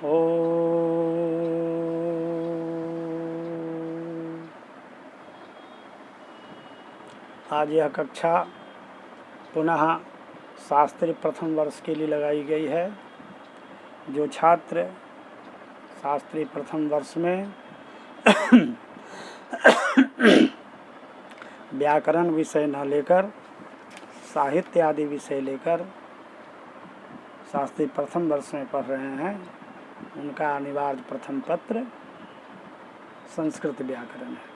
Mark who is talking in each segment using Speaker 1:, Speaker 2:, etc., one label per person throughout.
Speaker 1: ओ आज यह कक्षा पुनः शास्त्री प्रथम वर्ष के लिए लगाई गई है। जो छात्र शास्त्री प्रथम वर्ष में व्याकरण विषय न लेकर साहित्य आदि विषय लेकर शास्त्री प्रथम वर्ष में पढ़ रहे हैं, उनका अनिवार्य प्रथम पत्र संस्कृत व्याकरण है।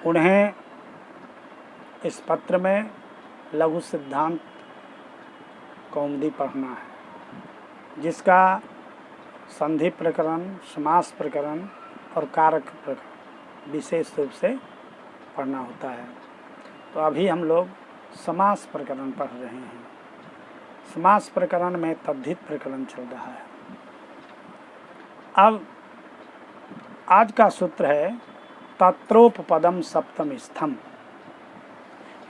Speaker 1: उन्हें इस पत्र में लघु सिद्धांत कौमुदी पढ़ना है, जिसका संधि प्रकरण, समास प्रकरण और कारक प्रकरण विशेष रूप से पढ़ना होता है। तो अभी हम लोग समास प्रकरण पढ़ रहे हैं। समास प्रकरण में तद्धित प्रकरण चल रहा है। अब आज का सूत्र है तत्रोपपदम सप्तम स्थम।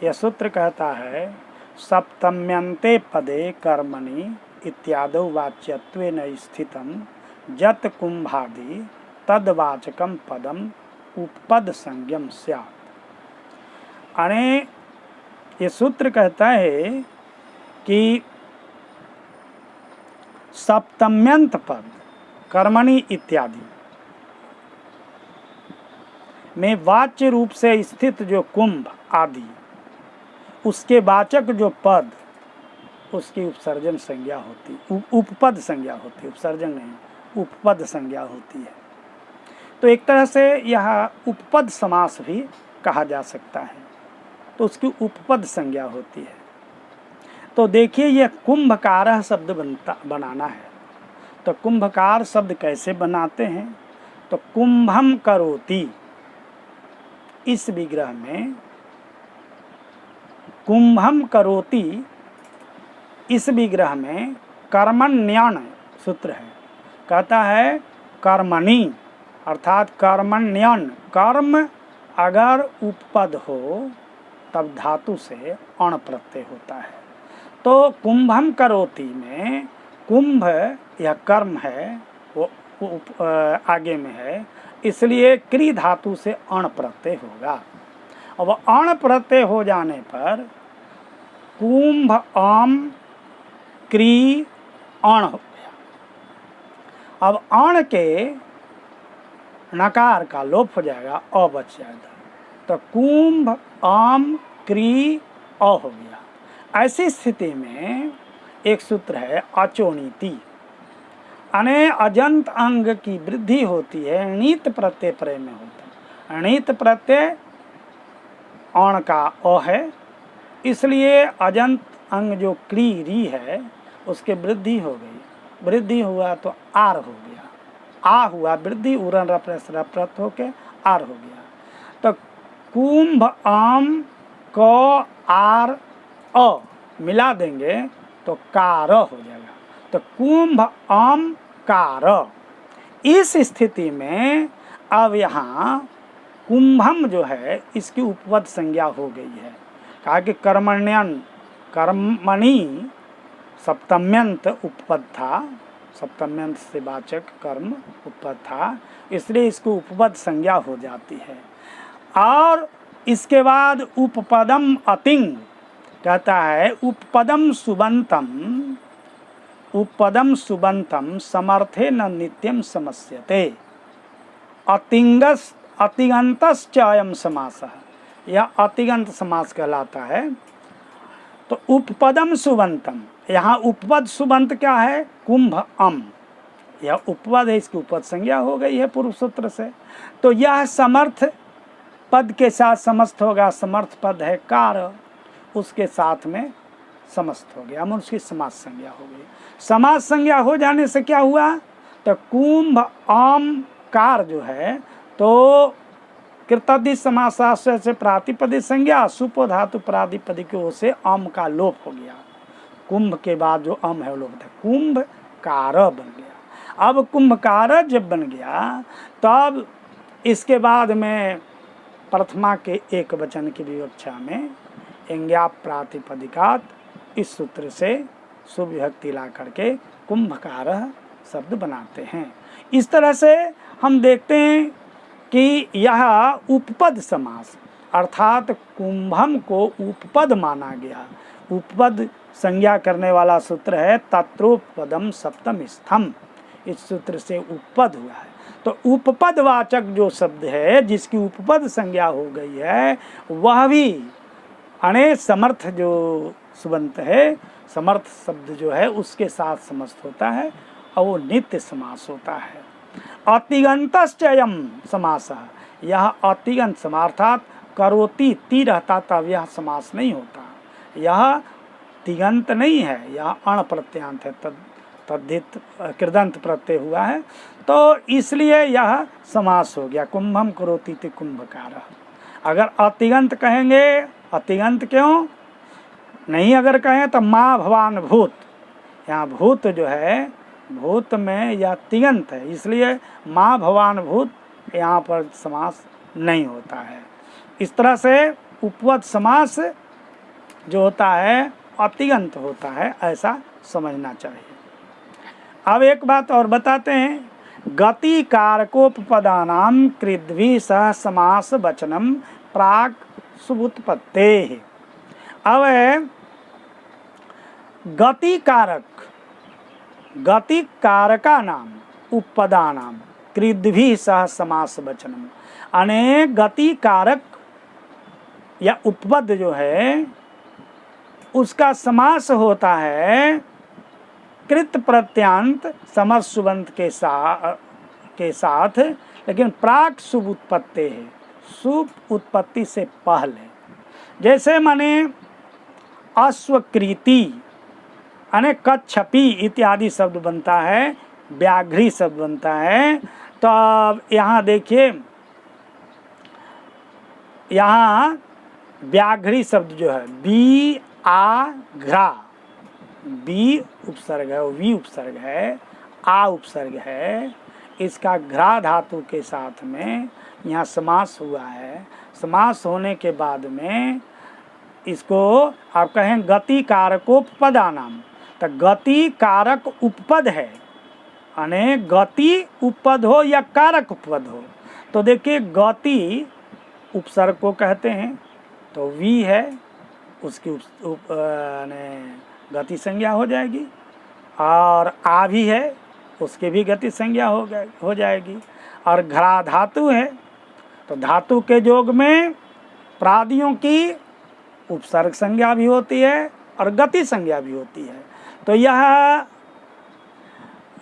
Speaker 1: यह सूत्र कहता है सप्तम्यन्ते पदे कर्मणि इत्यादौ वाच्यत्वेन स्थितं जत कुंभादि तद्वाचकम पदम उपपद संज्ञम स्यात्। अने ये सूत्र कहता है कि सप्तम्यंत पद कर्मणि इत्यादि में वाच्य रूप से स्थित जो कुंभ आदि, उसके वाचक जो पद, उसकी उपसर्जन संज्ञा होती, उपपद संज्ञा होती, उपसर्जन नहीं, उपपद संज्ञा होती है। तो एक तरह से यह उपपद समास भी कहा जा सकता है, तो उसकी उपपद संज्ञा होती है। तो देखिए यह कुंभकारः शब्द बनाना है। तो कुंभकार शब्द कैसे बनाते हैं? तो कुंभम करोति, इस विग्रह में कुंभम करोति, इस विग्रह में कर्मण्यन सूत्र है। कहता है कर्मणि अर्थात कर्मण्यन, कर्म अगर उपपद हो तब धातु से अण प्रत्यय होता है। तो कुंभम करोति में कुंभ यह कर्म है, वो आगे में है, इसलिए क्री धातु से अण प्रत्यय होगा। अब अण प्रत्यय हो जाने पर कुंभ आम क्री अण हो गया। अब अण के नकार का लोप हो जाएगा, अ बच जाएगा। तो कुंभ आम क्री अ हो गया। ऐसी स्थिति में एक सूत्र है अचोनीति। अने अजंत अंग की वृद्धि होती है, णीत प्रत्यय प्रय में होता है। णीत प्रत्यय अण का अ है, इसलिए अजंत अंग जो क्री री है उसके वृद्धि हो गई। वृद्धि हुआ तो आर हो गया, आ हुआ वृद्धि, उरन रप्रत होके आर हो गया। तो कुंभ आम क आर अ मिला देंगे तो कार हो जाएगा। तो कुंभ आम कार। इस स्थिति में अब यहाँ कुंभम जो है इसकी उपपद संज्ञा हो गई है। कहा कि कर्मण्यन, कर्मणि सप्तम्यंत उपपद था, सप्तम्यंत से वाचक कर्म उपपद था, इसलिए इसको उपपद संज्ञा हो जाती है। और इसके बाद उपपदम अतिंग कहता है उपपदम सुबंतम, उपपदम सुबंतम समर्थे न नित्यम समस्यते। अतिंगस अतिगंतश्च अयम समासः, यह अतिगंत समास कहलाता है। तो उपपदम सुबंतम, यहाँ उपपद सुबंत क्या है? कुंभ अम, यह उपपद है, इसकी उपपद संज्ञा हो गई है पूर्व सूत्र से। तो यह समर्थ पद के साथ समस्त होगा। समर्थ पद है कार, उसके साथ में समस्त हो गया, उसकी समास संज्ञा हो गई। समास संज्ञा हो जाने से क्या हुआ? तो कुंभ आम कार जो है, तो कृतधि समासाश्रय से प्रातिपदिक संज्ञा, सुपो धातु प्रातिपदिकों से अम का लोप हो गया। कुंभ के बाद जो अम है वो लोप था, कुंभ कार बन गया। अब कुंभकार जब बन गया तब इसके बाद में प्रथमा के एक वचन की विवक्षा में इंज्ञाप प्रातिपदिकात इस सूत्र से शुभ विभक्ति ला करके कुंभकारः शब्द बनाते हैं। इस तरह से हम देखते हैं कि यह उपपद समास अर्थात कुंभम को उपपद माना गया। उपपद संज्ञा करने वाला सूत्र है तत्रोपपदम सप्तम स्थम। इस सूत्र से उपपद हुआ है। तो उपपदवाचक जो शब्द है जिसकी उपपद संज्ञा हो गई है वह भी अणे समर्थ जो सुबंत है, समर्थ शब्द जो है उसके साथ समस्त होता है और वो नित्य समास होता है। अतिगंतश्चयम समास, यह अतिगंत समास अर्थात करोति ती रहता तब यह समास नहीं होता। यह तिगंत नहीं है, यह अण प्रत्यांत है, तद्धित कृदंत प्रत्यय हुआ है तो इसलिए यह समास हो गया। कुंभम करोति इति कुंभकारः। अगर अतिगंत कहेंगे, अतिगंत क्यों नहीं अगर कहें तो माँ भवान भूत, यहाँ भूत जो है भूत में यह तिगंत है इसलिए माँ भवान भूत यहाँ पर समास नहीं होता है। इस तरह से उपपद समास जो होता है अतिगंत होता है, ऐसा समझना चाहिए। अब एक बात और बताते हैं, गति कारकोपपदानाम कृद्भि सह समास वचनम प्राक सुबुत्पत्तेः। अब गति कारका नाम उपपदा नाम कृद्भि सह समास वचनम, अनेक गति कारक या उपपद जो है उसका समास होता है कृत प्रत्यांत समर्थ सुबंत के साथ, लेकिन प्राक शुभ उत्पत्ति है, शुभ उत्पत्ति से पहले। जैसे माने अश्वकृति अने कच्छपी इत्यादि शब्द बनता है, व्याघ्री शब्द बनता है। तो अब यहाँ देखिए, यहाँ व्याघ्री शब्द जो है बी आ घ्रा, बी उपसर्ग है, वी उपसर्ग है, आ उपसर्ग है, इसका घ्रा धातु के साथ में यहाँ समास हुआ है। समास होने के बाद में इसको आप कहें गति कारकोपपदा नाम, तो गति कारक उपपद है, यानी गति उपपद हो या कारक उपपद हो। तो देखिए गति उपसर्ग को कहते हैं तो वी है, उसकी गति संज्ञा हो जाएगी, और आ भी है उसके भी गति संज्ञा हो जाएगी, और घरा धातु है तो धातु के योग में प्रादियों की उपसर्ग संज्ञा भी होती है और गति संज्ञा भी होती है। तो यह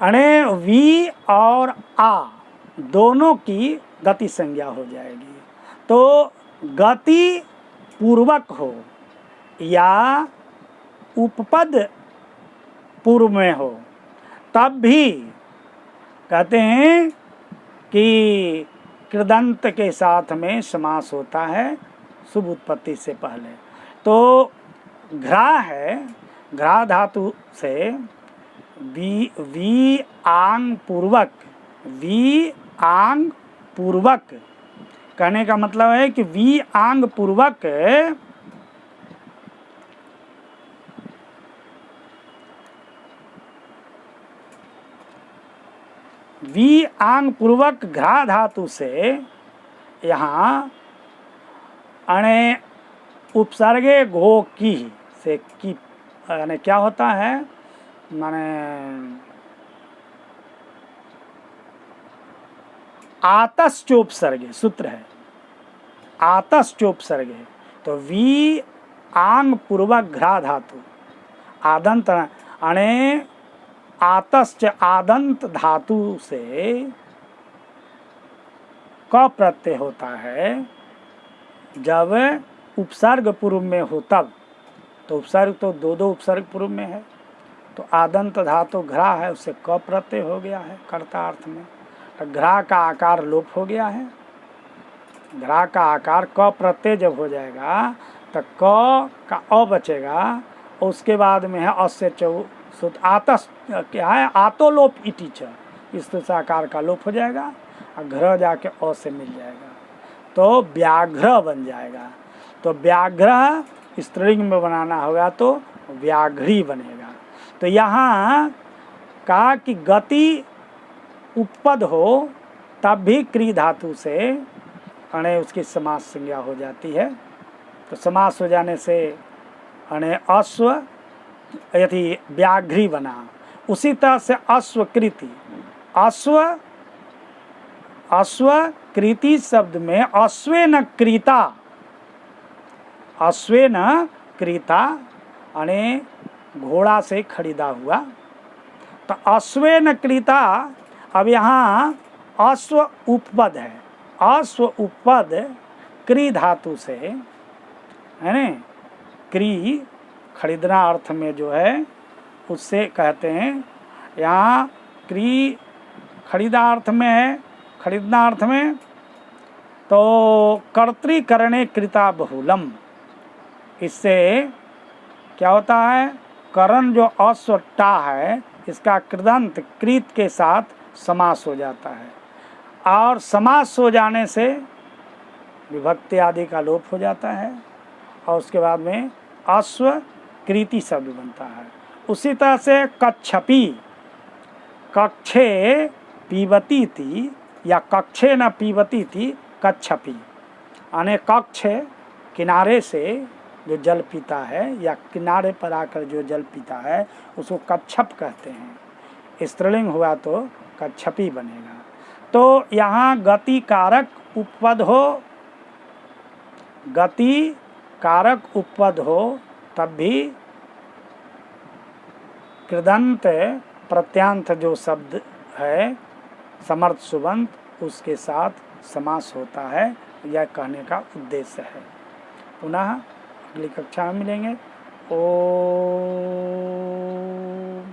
Speaker 1: अणे वी और आ दोनों की गति संज्ञा हो जाएगी। तो गति पूर्वक हो या उपपद पूर्व में हो तब भी कहते हैं कि कृदंत के साथ में समास होता है शुभ उत्पत्ति से पहले। तो घ्रा है, घ्रा धातु से वी आंग पूर्वक, वी आंग पूर्वक कहने का मतलब है कि वी आंग पूर्वक वी आंग पूर्वक घ्रा धातु से यहाँ अणे उपसर्गे घो की से की यानी क्या होता है, माने आतश्चोपसर्गे सूत्र है, आतश्चोपसर्गे। तो वी आंग पूर्वक घ्रा धातु आदंत अणे आतश्च आदंत धातु से क प्रत्यय होता है जब उपसर्ग पूर्व में हो तब। तो उपसर्ग तो दो उपसर्ग पूर्व में है, तो आदंत धातु घ्रा है उससे क प्रत्यय हो गया है कर्ता अर्थ में, तो घ्रा का आकार लोप हो गया है। घ्रा का आकार क प्रत्यय जब हो जाएगा तो क का अ बचेगा, उसके बाद में है अस्य सूत्र आतस क्या है, आतोलोप इति च, इस आकार का लोप हो जाएगा और घ्र जाके अ से मिल जाएगा तो व्याघ्र बन जाएगा। तो व्याघ्र स्त्रीलिंग में बनाना होगा तो व्याघ्री बनेगा। तो यहाँ कहा कि गति उपपद हो तब भी क्री धातु से अणे उसकी समास संज्ञा हो जाती है। तो समास हो जाने से अणे अश्व यदि व्याघ्री बना। उसी तरह से अश्वकृति, अश्वकृति शब्द में अश्वेन क्रीता, अश्वेन क्रीता अणे घोड़ा से खरीदा हुआ। तो अश्वेन क्रीता, अब यहाँ अश्व उपपद है, अश्व उपपद क्री धातु से है न, क्री खरीदना अर्थ में जो है उससे कहते हैं। यहाँ क्री खरीदा अर्थ में है, खरीदना अर्थ में। तो कर्तृकरणे कृता बहुलम, इससे क्या होता है, करण जो अश्वटा है इसका कृदंत कृत के साथ समास हो जाता है, और समास हो जाने से विभक्ति आदि का लोप हो जाता है, और उसके बाद में अश्व कृति शब्द बनता है। उसी तरह से कच्छपी, कक्षे पीबती थी या कक्षे न पीबती थी, कच्छपी यानी कक्ष किनारे से जो जल पीता है या किनारे पर आकर जो जल पीता है उसको कच्छप कहते हैं। स्त्रीलिंग हुआ तो कच्छपी बनेगा। तो यहाँ गति कारक उपपद हो, गति कारक उपपद हो तब भी कृदंत प्रत्यांत जो शब्द है समर्थ सुबंत, उसके साथ समास होता है, यह कहने का उद्देश्य है। पुनः अगली कक्षा में मिलेंगे। ओ